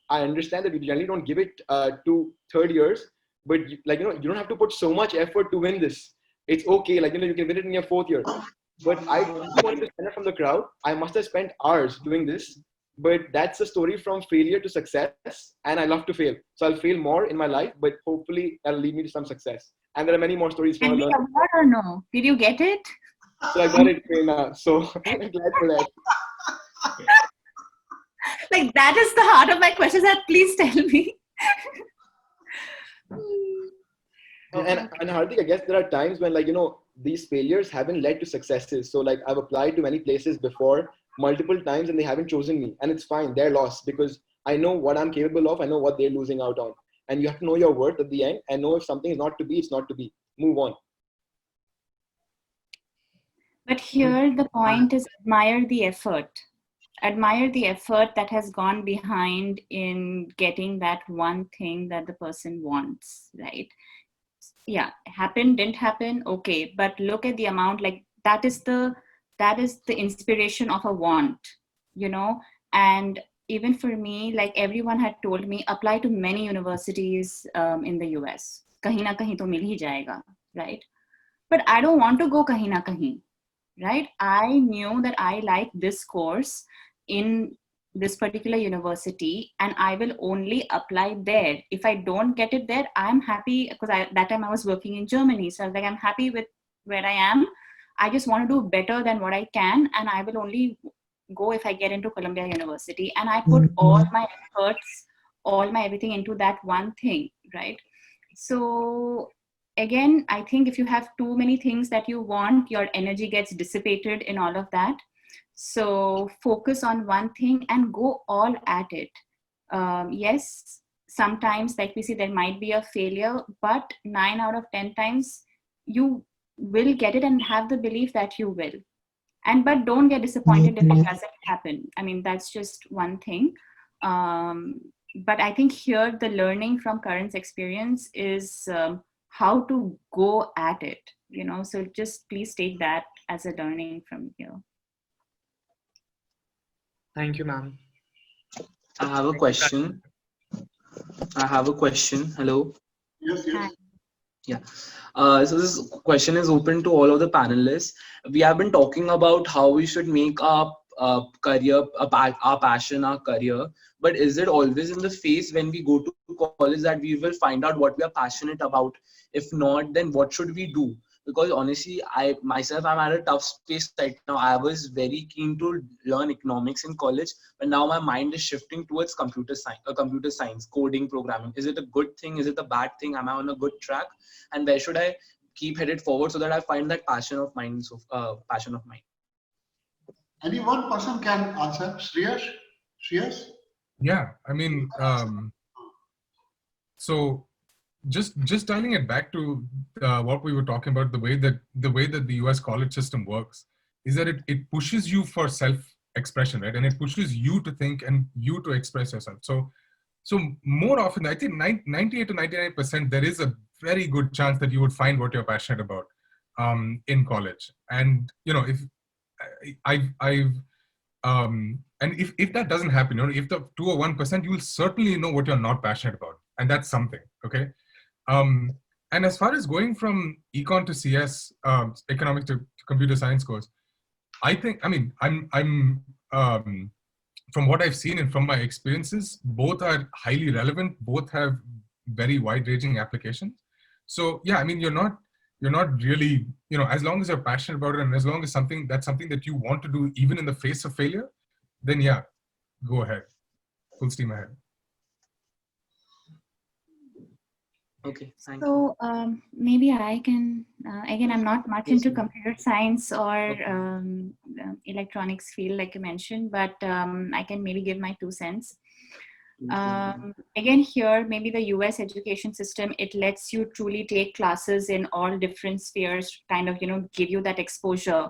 I understand that we generally don't give it to third years, but you don't have to put so much effort to win this. It's okay, you can win it in your fourth year. But I wanted to stand out from the crowd. I must have spent hours doing this, but that's a story from failure to success, and I love to fail. So I'll fail more in my life, but hopefully that'll lead me to some success. And there are many more stories from Did we award or no? Did you get it? So I got it, Prerna. So I'm glad for that. Like, that is the heart of my question. That please tell me. And Hardik, I guess there are times when these failures haven't led to successes. So I've applied to many places before multiple times and they haven't chosen me, and it's fine. They're lost because I know what I'm capable of. I know what they're losing out on, and you have to know your worth at the end and know if something is not to be, it's not to be. Move on. But here the point is admire the effort. Admire the effort that has gone behind in getting that one thing that the person wants, right? Yeah, happened, didn't happen, okay. But look at the amount, that is the inspiration of a want, and even for me, everyone had told me, apply to many universities in the US. Kahin na kahin to mil hi jayega, right? But I don't want to go kahin na kahin, right? I knew that I like this course in this particular university and I will only apply there. If I don't get it there, I'm happy, because that time I was working in Germany. So I was I'm happy with where I am. I just want to do better than what I can, and I will only go if I get into Columbia University. And I put all my efforts, all my everything into that one thing, right? So again, I think if you have too many things that you want, your energy gets dissipated in all of that. So focus on one thing and go all at it. Yes, sometimes, like we see, there might be a failure, but 9 out of 10 times you will get it, and have the belief that you will. But don't get disappointed if it doesn't happen. I mean, that's just one thing. But I think here the learning from Karan's experience is how to go at it, so just please take that as a learning from here. Thank you, ma'am. I have a question. Hello. Yes, yes. Hi. Yeah. So this question is open to all of the panelists. We have been talking about how we should make our career, our passion, our career. But is it always in the phase when we go to college that we will find out what we are passionate about? If not, then what should we do? Because honestly, I'm at a tough space right now. I was very keen to learn economics in college, but now my mind is shifting towards computer science, coding, programming. Is it a good thing? Is it a bad thing? Am I on a good track? And where should I keep headed forward so that I find that passion of mine? Any one person can answer. Sriyansh? Yeah, I mean, so just dialing it back to what we were talking about, the way that the US college system works is that it pushes you for self-expression, right? And it pushes you to think and you to express yourself. So more often, I think 98 to 99%, there is a very good chance that you would find what you're passionate about in college. And if and if that doesn't happen, if the 2 or 1%, you will certainly know what you're not passionate about, and that's something. Okay. And as far as going from econ to CS, economics to computer science course, I'm from what I've seen and from my experiences, both are highly relevant. Both have very wide-ranging applications. So yeah, I mean, you're not really, as long as you're passionate about it, and as long as that's something that you want to do, even in the face of failure, then yeah, go ahead, full steam ahead. Okay, thank you. So maybe I can, again, I'm not much into computer science or electronics field like you mentioned, but I can maybe give my 2 cents. Again, here, maybe the US education system, it lets you truly take classes in all different spheres, kind of, give you that exposure.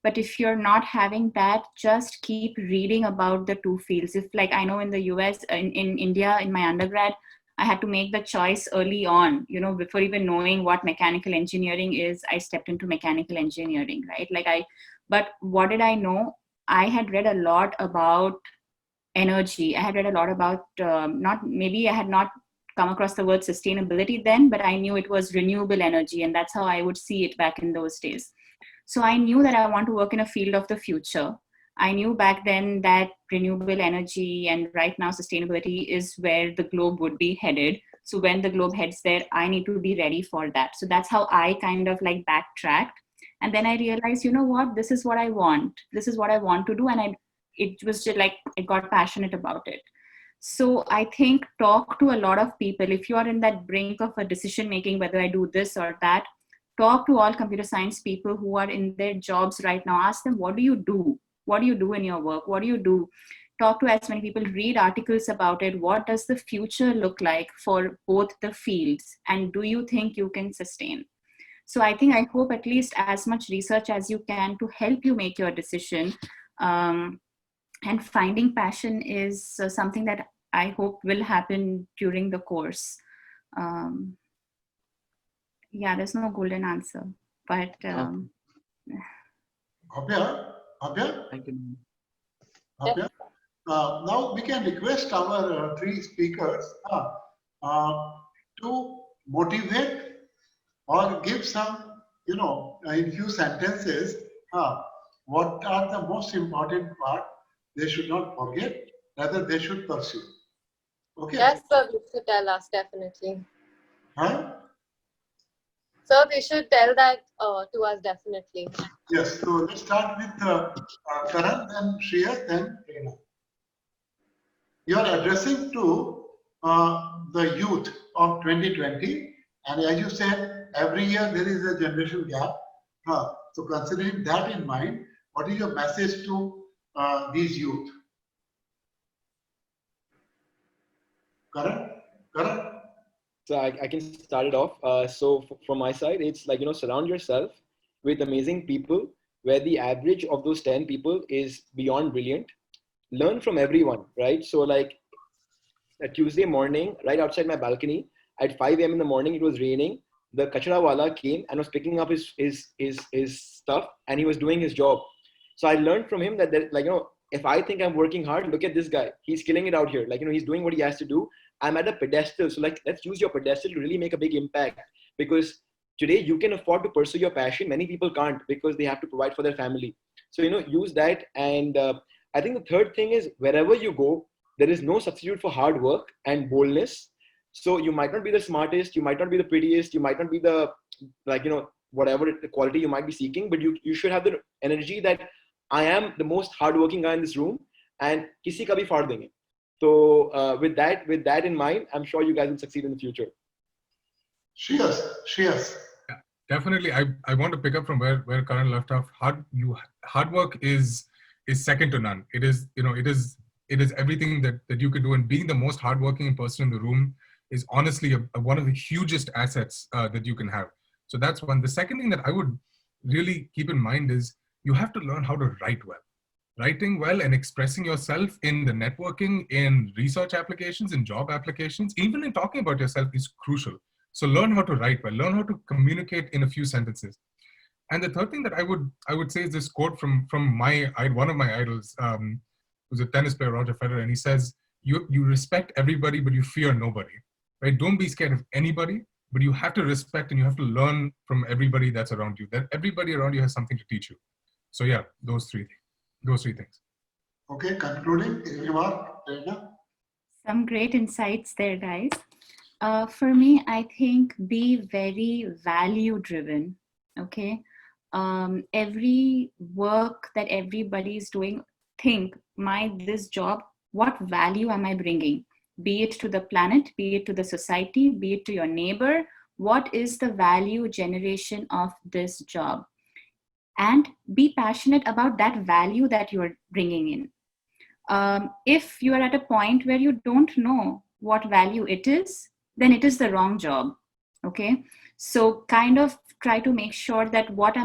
But if you're not having that, just keep reading about the 2 fields. If I know in the US, in India, in my undergrad, I had to make the choice early on, before even knowing what mechanical engineering is, I stepped into mechanical engineering, right? But what did I know? I had read a lot about energy. I had read a lot about, maybe I had not come across the word sustainability then, but I knew it was renewable energy, and that's how I would see it back in those days. So I knew that I want to work in a field of the future. I knew back then that renewable energy and right now sustainability is where the globe would be headed. So when the globe heads there, I need to be ready for that. So that's how I kind of like backtracked. And then I realized, you know what, this is what I want. This is what I want to do. And it was just like, I got passionate about it. So I think talk to a lot of people. If you are in that brink of a decision making, whether I do this or that, talk to all computer science people who are in their jobs right now. Ask them, what do you do? What do you do in your work? What do you do? Talk to as many people, read articles about it. What does the future look like for both the fields? And do you think you can sustain? So I hope at least as much research as you can to help you make your decision. And finding passion is something that I hope will happen during the course. Yeah, there's no golden answer, but Abhya, now we can request our three speakers to motivate or give some, in few sentences, what are the most important part they should not forget, rather they should pursue. Okay. Yes, sir, you should tell us, definitely. Huh? So they should tell that to us, definitely. Yes, so let's start with Karan, then Shreya, then Prerna. You are addressing to the youth of 2020, and as you said, every year there is a generation gap. So considering that in mind, what is your message to these youth? Karan? So I can start it off. So from my side, it's like, surround yourself with amazing people where the average of those 10 people is beyond brilliant. Learn from everyone, right? So like a Tuesday morning, right outside my balcony at 5 a.m. in the morning, it was raining. The kachra wala came and was picking up his stuff, and he was doing his job. So I learned from him that if I think I'm working hard, look at this guy. He's killing it out here. Like, he's doing what he has to do. I'm at a pedestal. So like, let's use your pedestal to really make a big impact, because today you can afford to pursue your passion. Many people can't because they have to provide for their family. So, use that. And I think the third thing is, wherever you go, there is no substitute for hard work and boldness. So you might not be the smartest, you might not be the prettiest, you might not be the, whatever the quality you might be seeking, but you should have the energy that I am the most hardworking guy in this room, and kisi ka bhi faad denge. So with that in mind, I'm sure you guys will succeed in the future. Cheers. Yeah, definitely. I want to pick up from where Karan left off. Hard work is second to none. It is everything that you can do, and being the most hardworking person in the room is honestly one of the hugest assets that you can have. So that's one. The second thing that I would really keep in mind is you have to learn how to write well. Writing well and expressing yourself in the networking, in research applications, in job applications, even in talking about yourself is crucial. So learn how to write well, learn how to communicate in a few sentences. And the third thing that I would say is this quote from one of my idols, who's a tennis player, Roger Federer, and he says, you respect everybody, but you fear nobody, right? Don't be scared of anybody, but you have to respect and you have to learn from everybody that's around you, that everybody around you has something to teach you. So yeah, those three things. Okay, concluding remark, Prerna. Some great insights there, guys. For me, I think be very value driven. Okay. Every work that everybody is doing, think, this job, what value am I bringing? Be it to the planet, be it to the society, be it to your neighbor. What is the value generation of this job? And be passionate about that value that you're bringing in. If you are at a point where you don't know what value it is, then it is the wrong job. Okay. So kind of try to make sure that what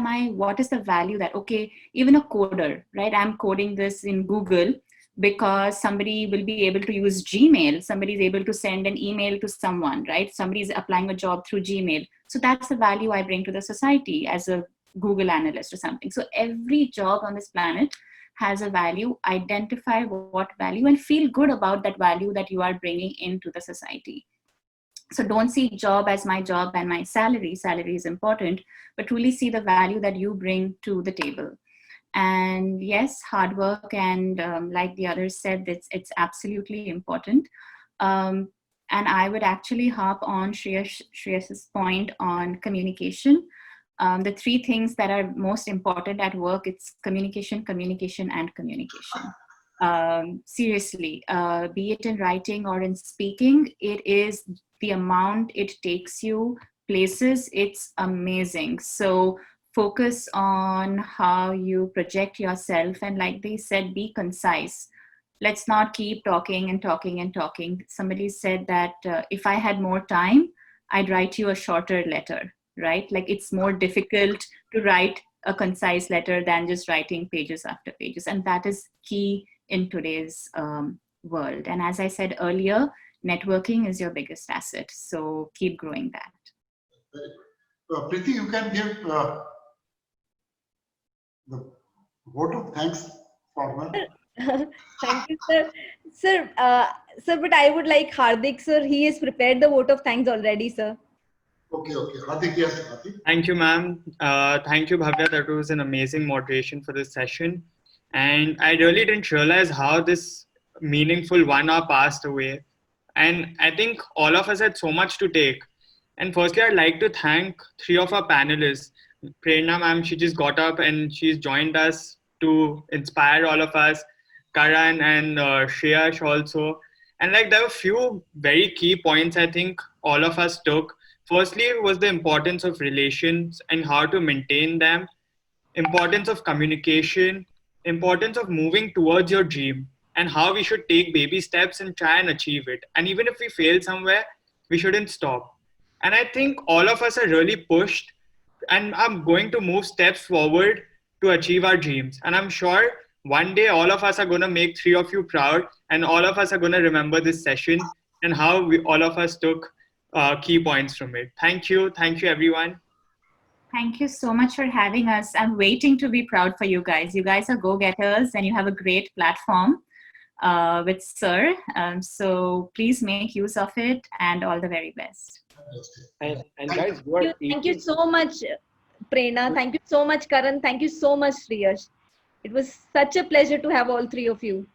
is the value that, okay, even a coder, right? I'm coding this in Google because somebody will be able to use Gmail. Somebody is able to send an email to someone, right? Somebody is applying a job through Gmail. So that's the value I bring to the society as a Google analyst or something. So every job on this planet, has a value, identify what value and feel good about that value that you are bringing into the society. So don't see job as my job and my salary. Salary is important, but truly see the value that you bring to the table. And yes, hard work and like the others said, it's absolutely important. And I would actually harp on Shreyas's point on communication. The three things that are most important at work, it's communication, communication, and communication. Seriously, be it in writing or in speaking, it is the amount it takes you places, it's amazing. So focus on how you project yourself, and like they said, be concise. Let's not keep talking and talking and talking. Somebody said that if I had more time, I'd write you a shorter letter, right? Like it's more difficult to write a concise letter than just writing pages after pages. And that is key in today's world. And as I said earlier, networking is your biggest asset. So keep growing that. Preeti, you can give the vote of thanks for her. Thank you, sir. Sir, but I would like Hardik, sir. He has prepared the vote of thanks already, sir. Okay. Hardik, yes, Hardik. Thank you, ma'am. Thank you, Bhavya. That was an amazing moderation for this session. And I really didn't realize how this meaningful 1 hour passed away. And I think all of us had so much to take. And firstly, I'd like to thank 3 of our panelists. Prerna, ma'am, she just got up and she's joined us to inspire all of us. Karan and Sriyansh also. And like there were a few very key points I think all of us took. Firstly, was the importance of relations and how to maintain them. Importance of communication. Importance of moving towards your dream. And how we should take baby steps and try and achieve it. And even if we fail somewhere, we shouldn't stop. And I think all of us are really pushed and I'm going to move steps forward to achieve our dreams. And I'm sure one day all of us are going to make 3 of you proud and all of us are going to remember this session and how all of us took key points from it. Thank you. Thank you, everyone. Thank you so much for having us. I'm waiting to be proud for you guys. You guys are go-getters and you have a great platform with Sir. So please make use of it and all the very best. And guys, you are Thank you so much, Prerna. Thank you so much, Karan. Thank you so much, Sriyansh. It was such a pleasure to have all 3 of you.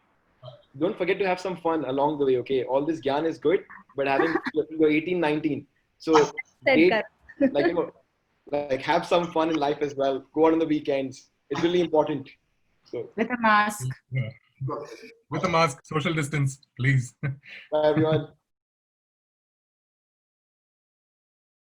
Don't forget to have some fun along the way, okay? All this gyan is good, but having you're 18, 19. So like have some fun in life as well. Go out on the weekends. It's really important. So with a mask. Yeah. With a mask, social distance, please. bye everyone.